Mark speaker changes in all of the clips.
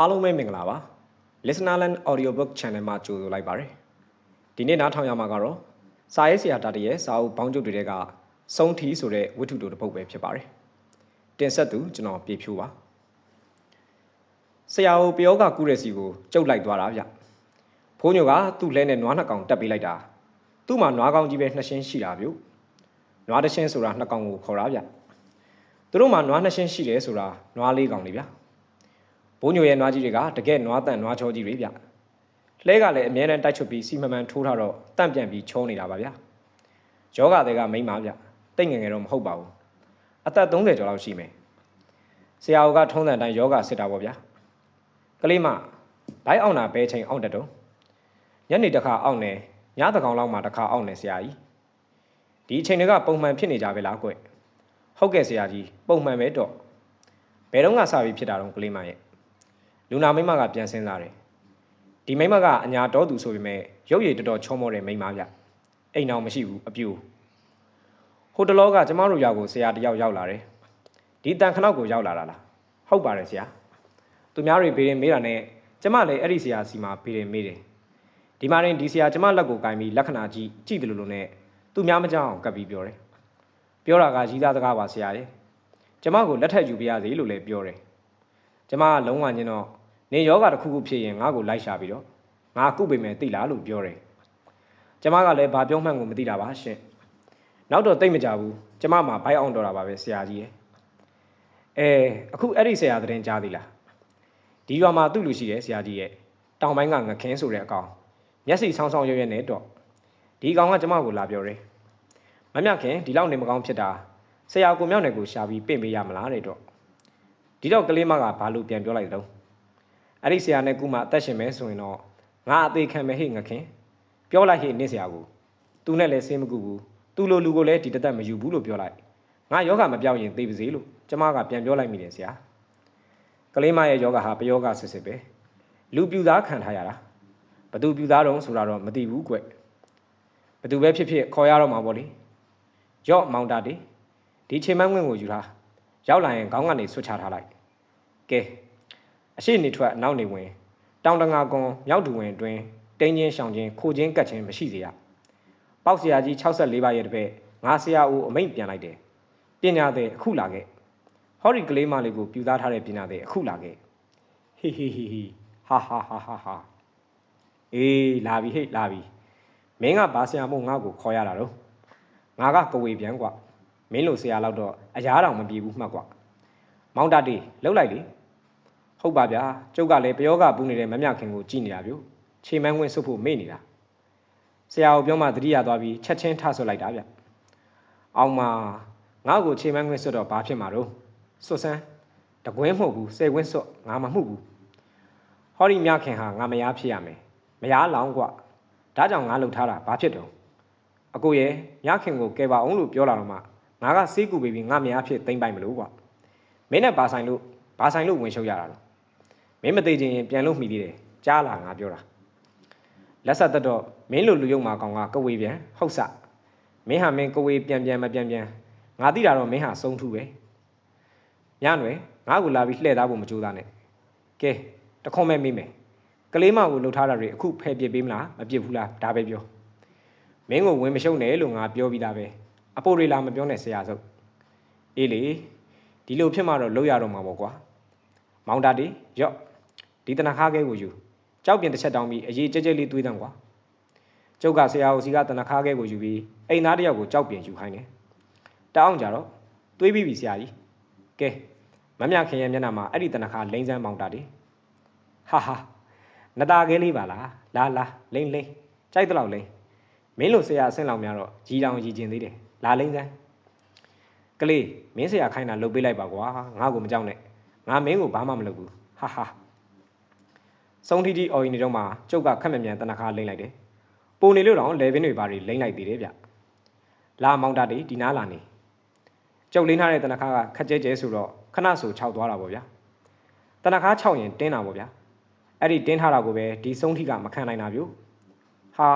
Speaker 1: အားလုံးပဲမင်္ဂလာပါ Listenerland Audiobook Channel မှာကြိုဆိုလိုက်ပါတယ်ဒီနေ့နားထောင်ရမှာကတော့စာရေးဆရာတာတရဲ့စာအုပ်ပေါင်းချုပ်တွေကစုံထီဆိုတဲ့ဝတ္ထုတိုတစ်ပုဒ်ပဲဖြစ်ပါတယ်တင်ဆက်သူကျွန်တော်ပြေဖြိုးပါဆရာကိုပယောကကူးတဲ့စီကိုကျုပ်လိုက်သွားတာဗျဖိုးညိုကသူ့လဲနဲ့နွားနှစ်ကောင်တက်ပေးလိုက်တာသူ့မှာနွားကောင်ကြီးပဲနှစ်ရှင်းရှိတာဗျနွားတစ်ရှင်းဆိုတာနှစ်ကောင်ကိုခေါ်တာဗျသူတို့မှာနွားနှစ်ရှင်းရှိတယ်ဆိုတာနွားလေးကောင်တွေဗျဘိုးညိုရဲ့နွားကြီးတွေကတကယ်နွားတန့်နွားချောကြီးတွေဗျလှဲကလည်းအမြဲတမ်းတိုက်ချွတ်ပြီးစီမံမှန်ထိုးထားတော့တန့်ပြန်ပြီးချောနေတာပါဗျယောဂတွေကမိန်းမဗျတိတ်ငယ်ငယ်တော့မဟုတ်ပါဘူးအသက်30ကျော်လောက်ရှိမယ်ဆရာကထုံးစံတိုင်းယောဂစစ်တာပေါ့ဗျကလေးမဘိုက်အောင်တာဘဲချိန်အောင်တတုံညနေတစ်ခါအောင်နေညတကောင်လောက်မှတစ်ခါအောင်နေဆရာကြီးဒီအချိန်တွေကပုံမှန်ဖြစ်နေကြပဲလားကွဟုတ်ကဲ့ဆရာကြီးပုံမှန်ပဲတော့ဘယ်တော့မှစပြီးဖြစ်တာတော့ကလေးမရဲ့လူနာမိမကပြန်စင်းစားတယ်ဒီမိမကအညာတော်သူဆိုပေမဲ့ရုပ်ရည်တော်တော်ချောမောတဲ့မိမဗျအိမ်အောင်မရှိဘူးအပြူဟိုတလောကကျမတို့ရွာကိုဆရာတယောက်ရောက်လာတယ်ဒီတန်ခနောက်ကိုရောက်လာတာလားဟုတ်ပါတယ်ဆရာသူများတွေဘေးရင်မေးတာနဲ့ကျမလည်းအဲ့ဒီဆရာစီမှာဘေးရင်မေးတယ်ဒီမှာရင်ဒီဆရာကျမလက်ကိုကင်ပြီးလက္ခဏာကြည့်တယ်လို့နဲ့သူများမကြောက်အောင်ကပ်ပြီးပြောတယ်ပြောတာကရီးသားစကားပါဆရာရဲ့ကျမကိုလက်ထက်ယူပြရစေလို့လည်းပြောတယ်ကျမကလုံးဝညင်တော့နေယောဂတစ်ခုခုဖြစ်ရင်ငါ့ကိုလိုက်ရှာပြီးတော့ငါကုပေမဲ့သိလားလို့ပြောတယ်ကျမကလည်းဘာပြောမှန်းကိုမသိတာပါရှင်နောက်တော့တိတ်မကြဘူးကျမမှာဘိုက်အောင်တော်တာပါပဲဆရာကြီးရဲ့အခုအဲ့ဒီဆရာသတင်းကြားသေးလားဒီရွာမှာသူ့လူရှိတယ်ဆရာကြီးရဲ့တောင်ပိုင်းကငခင်းဆိုတဲ့အကောင်မျက်စိဆောင်းဆောင်းရွရွနဲ့တော့ဒီကောင်ကကျမကိုလာပြောတယ်မမြခင်ဒီလောက်နေမကောင်းဖြစ်တာဆရာကိုမြောက်နယ်ကိုရှာပြီးပင့်ပေးရမလားတဲ့တော့ဒီတော့ကလေးမကဘာလို့ပြန်ပြောလိုက်တော့အဲ့ဒီဆရာနဲ့ကုမအသက်ရှင်မဲဆိုရင်တော့ငါအသေးခံမဲ့ဟိငခင်ပြောလိုက်ဟိနင့်ဆရာကိုသူနဲ့လည်းဆင်းမကူဘူးသူလိုလူကိုလည်းဒီတသက်မယူဘူးလို့ပြောလိုက်ငါယောဂမပြောင်းရင်သိပါစေလို့ကျမကပြန်ပြောလိုက်မိတယ်ဆရာကလေးမရဲ့ယောဂဟာပယောဂဆစ်စစ်ပဲလူပြူသားခံထားရတာဘသူပြူသားတုံးဆိုတာတော့မသိဘူးကွဘသူပဲဖြစ်ဖြစ်ခေါ်ရတော့မှာပေါ့လေရော့မောင်တာဒီချိန်မန်းငွင့်ကိုယူထားရောက်လာရင်ခေါင်းကနေဆွတ်ချထားလိုက်ကဲအရှိနေထွက်နောက်နေဝင်တောင်တငါကွန်မြောက်တူဝင်အတွင်းတင်းချင်းရှောင်ချင်းခိုချင်းကတ်ချင်းမရှိစေရပေါက်ဆရာကြီး64ပါးရဲ့တပည့်ငါဆရာဦးအမိန့်ပြန်လိုက်တယ်ပညာသည်အခုလာခဲ့ဟောဒီကလေးမလေးကိုပြူသားထားတဲ့ပညာသည်အခုလာခဲ့ဟီဟာဟာအေးလာပြီဟဲ့လာပြီမင်းကဘာဆရာမို့ငါ့ကိုခေါ်ရတာတော့ငါကကဝေပြန်ကွာမင်းလိုဆရာလောက်တော့အရာတော်မပြေဘူးမှတ်ကွာမောင်တာတီလှုပ်လိုက်လေဟုတ်ပါဗျာကျုပ်ကလည်းပယောဂပူးနေတဲ့မမြခင်ကိုကြည်နေတာဗျချိန်မန်းခွင့်ဆုပ်ဖို့မေ့နေတာဆရာကိုပြောမှတတိယသွားပြီးချက်ချင်းထဆွတ်လိုက်တာဗျအောင်မငါ့ကိုချိန်မန်းခွင့်ဆွတ်တော့ဘာဖြစ်မှာတော့ဆွတ်စမ်းတကွင်းမဟုတ်ဘူး10ကွင်းဆွတ်ငါမမှုဘူးဟောဒီမြခင်ဟာငါမယားဖြစ်ရမယ်မယားလောင်းကွာဒါကြောင့်ငါလှုပ်ထားတာဘာဖြစ်တော့အကိုရဲ့မြခင်ကိုကဲပါအောင်လို့ပြောလာတော့မှငါကစေးကူပြီးငါမယားဖြစ်သိမ့်ပိုက်မလို့ကွာမင်းနဲ့ဘာဆိုင်လို့ဝင်ရှုပ်ရတာလဲမင်းမသေးခြင်းရင်ပြန်လို့မှီသေးတယ်ကြားလာငါပြောတာလက်ဆက်သက်တော့မင်းလိုလူယုံမှာကောင်ကကဝေပြန်ဟုတ်စမင်းဟာမင်းကဝေပြန်မပြန်ငါသိတာတော့မင်းဟာစုံထူပဲညနွယ်ငါ့ကိုလာပြီးလှည့်သားဖို့မကြိုးစားနဲ့ကဲတခွန်မဲ့မိမယ်ကလေးမကိုလှုပ်ထားတာတွေအခုဖယ်ပြစ်ပေးမလားမပြစ်ဘူးလားဒါပဲပြောမင်းကိုဝင်မရှုံနဲ့လို့ငါပြောပြီးသားပဲအပိုတွေလာမပြောနဲ့ဆရာစုပ်အေးလေဒီလိုဖြစ်မှတော့လှုပ်ရတော့မှာပေါ့ကွာမောင်တာတီရော့ဒီတနခါးကဲကိုယူကြောက်ပြင်တစ်ချက်တောင်းပြီးအရေးကြဲကြဲလေးတွေးတန်းကွာကျုပ်ကဆရာကိုစီကတနခါးကဲကိုယူပြီးအိမ်သားတယောက်ကိုကြောက်ပြင်ယူခိုင်းတယ်တောင်းကြတော့တွေးပြီးပြီဆရာကြီးကဲမမြခင်ရဲ့မျက်နှာမှာအဲ့ဒီတနခါးလိမ့်စမ်းမောင်တာတီဟာနတာကဲလေးပါလားလာလိမ့်ကြိုက်တော့လိမ့်မင်းလိုဆရာအဆင့်လောက်များတော့ကြီးတောင်ကြီးကျင်သေးတယ်လာလိမ့်စမ်းကလေးမင်းဆရာခိုင်းတာလုပ်ပေးလိုက်ပါကွာငါ့ကိုမကြောက်နဲ့ငါမင်းကိုဘာမှမလုပ်ဘူးဟာစုံထီအော်ရင်နေတော့မှကျုပ်ကခက်မြန်တနခါလိမ့်လိုက်တယ်ပုံနေလို့တော့လေပင်တွေဘာတွေလိမ့်လိုက်သေးတယ်ဗျလာမောင်တာတီဒီနားလာနေကျုပ်လိမ့်ထားတဲ့တနခါကခက်ကျဲဆိုတော့ခဏဆို6သွားတာပေါ့ဗျာတနခါ6ရင်တင်းတာပေါ့ဗျာအဲ့ဒီတင်းထားတာကိုပဲဒီစုံထီကမခံနိုင်တာဗျဟာ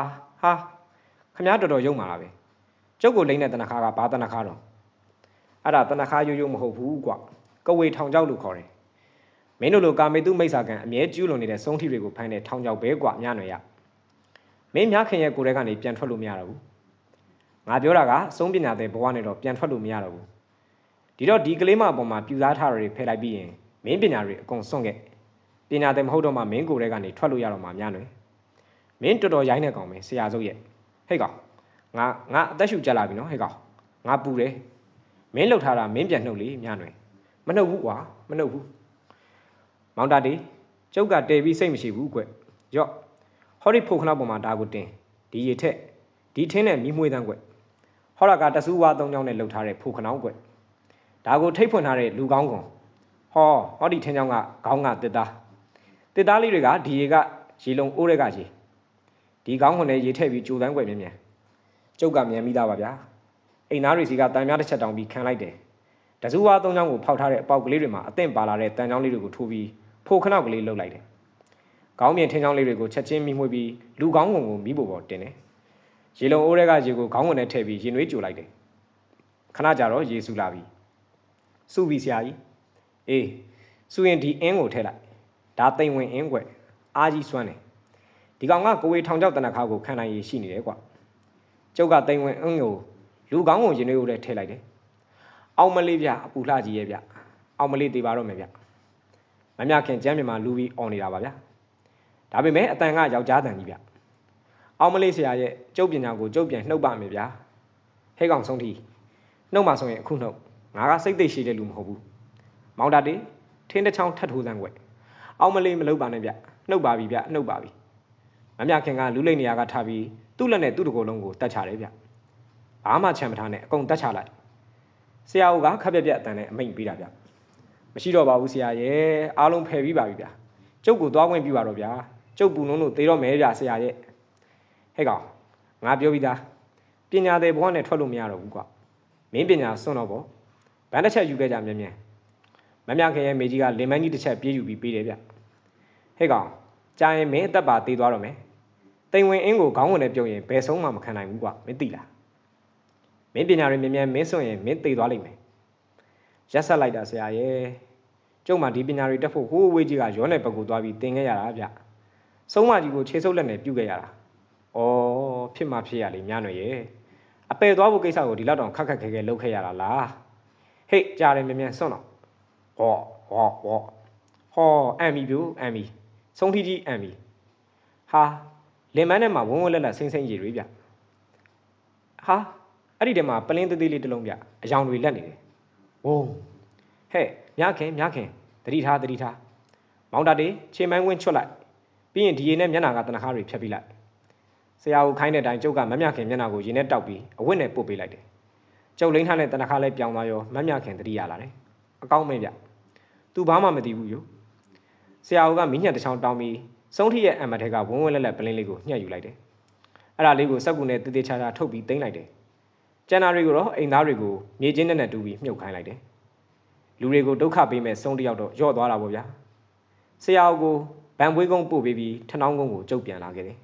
Speaker 1: ခမည်းတော်တော်ယုံမာတာပဲကျုပ်ကိုလိမ့်တဲ့တနခါကဘာတနခါတော့အဲ့ဒါတနခါရိုးမဟုတ်ဘူးကွာကဝေထောင်ကြောက်လို့ခေါ်တယ်မ မင်းတို့လိုကာမေတုမိတ်ဆာကန်အမြဲကျူးလွန်နေတဲ့ဆုံးထိတွေကိုဖမ်းတဲ့ထောင်ချောက်ပဲကွာညနွယ်ရမင်းများခင်ရဲ့ကိုယ်ထဲကနေပြန်ထွက်လို့မရတော့ဘူးငါပြောတာကအဆုံးပညာတဲ့ဘဝနဲ့တော့ပြန်ထွက်လို့မရတော့ဘူးဒီတော့ဒီကလေးမအပေါ်မှာပြူစားထားတာတွေဖယ်လိုက်ပြီးရင်မင်းပညာတွေအကုန်စွန့်ခဲ့ပညာတဲ့မဟုတ်တော့မှမင်းကိုယ်ထဲကနေထွက်လို့ရတော့မှများနွယ်မင်းတော်တော်ရိုင်းနေကောင်ပဲဆရာစုပ်ရဲ့ဟဲ့ကောင်ငါအသက်ရှူကြလာပြီနော်ဟဲ့ကောင်ငါပူတယ်မင်းလှုပ်ထားတာမင်းပြန်နှုတ်လေများနွယ်မနှုတ်ဘူးကွာမနှုတ်ဘူးမောင်တာတီကျုပ်ကတဲပြီးစိတ်မရှိဘူးကွရော့ဟောဒီဖိုခနောက်ပေါ်မှာဒါကိုတင်ဒီရေထက်ဒီထင်းနဲ့မီးမွှေးတန်းကွဟောရကတဆူဝါ၃ချောင်းနဲ့လှုပ်ထားတဲ့ဖိုခနောက်ကွဒါကိုထိတ်ဖွင့်ထားတဲ့လူကောင်းကောင်ဟောဒီထင်းချောင်းကခေါင်းကတစ်သားလေးတွေကဒီရေကရေလုံးအိုးတွေကရေဒီကောင်းခွန်နဲ့ရေထည့်ပြီးကြိုတန်းကွမြင်မြန်ကျုပ်ကမြန်မိသားပါဗျာအိမ်သားတွေစီကတန်များတစ်ချက်တောင်ပြီးခံလိုက်တယ်တဆူဝါ၃ချောင်းကိုဖောက်ထားတဲ့အပေါက်ကလေးတွေမှာအသင့်ပါလာတဲ့တန်ချောင်းလေးတွေကိုထိုးပြီးဖိုခနောက်ကလေးလှုပ်လိုက်တယ်ခေါင်းမြင်ထင်းချောင်းလေးတွေကိုချက်ချင်းမိမွှေးပြီးလူကောင်းကုန်ကိုမိဖို့ပေါ်တင်တယ်ရေလုံးအိုးတွေကရေကိုခေါင်းဝင်နဲ့ထည့်ပြီးရေနွေးကြိုလိုက်တယ်ခဏကြာတော့ရေဆူလာပြီဆူပြီဆရာကြီးအေးဆူရင်ဒီအင်းကိုထည့်လိုက်ဒါသိမ်ဝင်အင်းကွအားကြီးစွမ်းတယ်ဒီကောင်ကကိုဝေထောင်ချောက်တနခါကိုခံနိုင်ရရှိနေတယ်ကွကျုပ်ကသိမ်ဝင်အင်းကိုလူကောင်းကုန်ရေနွေးအိုးထဲထည့်လိုက်တယ်အောင်မလေးဗျအပူလှကြီးရဲ့ဗျအောင်မလေးသေးပါတော့မယ်ဗျမမြခင်ကျမ်းမြန်မာလူပြီးអော်နေတာပါဗျာဒါပေမဲ့အတန်ကယောက်ျားတန်ကြီးဗျအောင်မလေးဆရာရဲ့ကျုပ်ပညာကိုကျုပ်ပြန်နှုတ်ပါမယ်ဗျာဟဲ့ကောင်ဆုံးထီနှုတ်မှဆိုရင်အခုနှုတ်ငါကစိတ်သိရှိတဲ့လူမဟုတ်ဘူးမောင်တာတေထင်းတစ်ချောင်းထတ်ထိုးစမ်းွယ်အောင်မလေးမလုပ်ပါနဲ့ဗျနှုတ်ပါပြီဗျနှုတ်ပါပြီမမြခင်ကလူလိမ့်နေရာကထားပြီးသူ့လက်နဲ့သူ့တကိုယ်လုံးကိုတတ်ချတယ်ဗျဘာမှချမ်းမထားနဲ့အကုန်တတ်ချလိုက်ဆရာကခက်ပြက်ပြက်အတန်နဲ့အမိန့်ပေးတာဗျမရှိတော့ပါဘူးဆရာရဲ့အားလုံးဖယ်ပြီးပါပြီဗျကျုပ်ကိုသွားခွင့်ပြုပါတော့ဗျာကျုပ်ပူလုံးလို့သေတော့မဲဗျဆရာရဲ့ဟဲ့ကောင်ငါပြောပြီးသားပညာတဲ့ဘဝနဲ့ထွက်လို့မရတော့ဘူးကွာမင်းပညာစွန့်တော့ပေါ့ဗန်းတစ်ချက်ယူခဲ့ကြမြဲမြဲမမြခင်ရဲ့မိကြီးကလင်မန်းကြီးတစ်ချက်ပြေးယူပြီးပေးတယ်ဗျဟဲ့ကောင်ကြာရင်မင်းအသက်ပါသေးသွားတော့မယ်တိမ်ဝင်အင်းကိုခေါင်းဝင်နဲ့ပြုံရင်ဘယ်ဆုံးမှမခံနိုင်ဘူးကွာမင်းသိလားမင်းပညာတွေမြဲမြဲမင်းစွန့်ရင်မင်းသေသွားလိမ့်မယ်ရက်ဆက်လိုက်တာဆရာရဲ့ကျုပ်မှဒီပညာတွေတက်ဖို့ဟိုးဝေးကြီးကရောနယ်ဘက်ကိုသွားပြီးတင်ခဲ့ရတာဗျဆုံးမကြီးကိုခြေဆုပ်လက်နဲ့ပြုတ်ခဲ့ရတာဩဖြစ်မှဖြစ်ရလေများနွယ်ရဲ့အပယ်သွားဖို့ကိစ္စကိုဒီလောက်တောင်ခက်ခက်ခဲခဲလုပ်ခဲ့ရတာလားဟေ့ကြားတယ်မြင်မြန်စွန့်တော့ဟောအမ်မီပြူအမ်မီဆုံးထီးကြီးအမ်မီဟာလင်မန်းထဲမှာဝန်းဝန်းလက်လက်စိမ့်စိမ့်ရည်တွေဗျဟာအဲ့ဒီထဲမှာပလင်းသေးသေးလေးတစ်လုံးဗျအယောင်တွေလက်နေတယ်ဝုန်းဟဲ့မြခင်တတိထားမောင်တာတေခြေမိုင်းဝင်းချွတ်လိုက်ပြီးရင်ဒီရေနဲ့မျက်နှာကတနခါတွေဖြတ်ပြီးလိုက်ဆရာကိုခိုင်းတဲ့အတိုင်းကျုပ်ကမမြခင်မျက်နှာကိုရေနဲ့တောက်ပြီးအဝတ်နဲ့ပုတ်ပေးလိုက်တယ်ကျုပ်လိမ့်ထားတဲ့တနခါလဲပြောင်းသွားရောမမြခင်တတိရလာတယ်အကောင်းမဲဗျသူဘာမှမသိဘူးယိုဆရာကမင်းညက်တစ်ချောင်းတောင်းပြီးဆုံးထိရဲ့အမတ်ထဲကဝန်းဝန်းလက်လက်ပလင်းလေးကိုညှက်ယူလိုက်တယ်အဲ့ဒါလေးကိုစက်ကူနဲ့တေးသေးချာချာထုတ်ပြီးသိမ်းလိုက်တယ်ကျန်တာတွေကိုတော့အိမ်သားတွေကိုမြေချင်းနဲ့တူပြီးမြုပ်ခိုင်းလိုက်တယ်လူတွေကိုဒုက္ခပေးမဲ့ဆုံးတယောက်တော့ညော့သွားတာပေါ့ဗျာဆရာကိုဗန်ပွေးကုန်းပို့ပေးပြီးထဏောင်းကုန်းကိုကျုပ်ပြန်လာခဲ့တယ်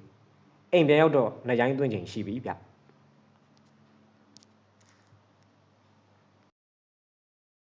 Speaker 1: အိမ်ပြန်ရောက်တော့နှရိုင်းသွင်းချိန်ရှိပြီဗျ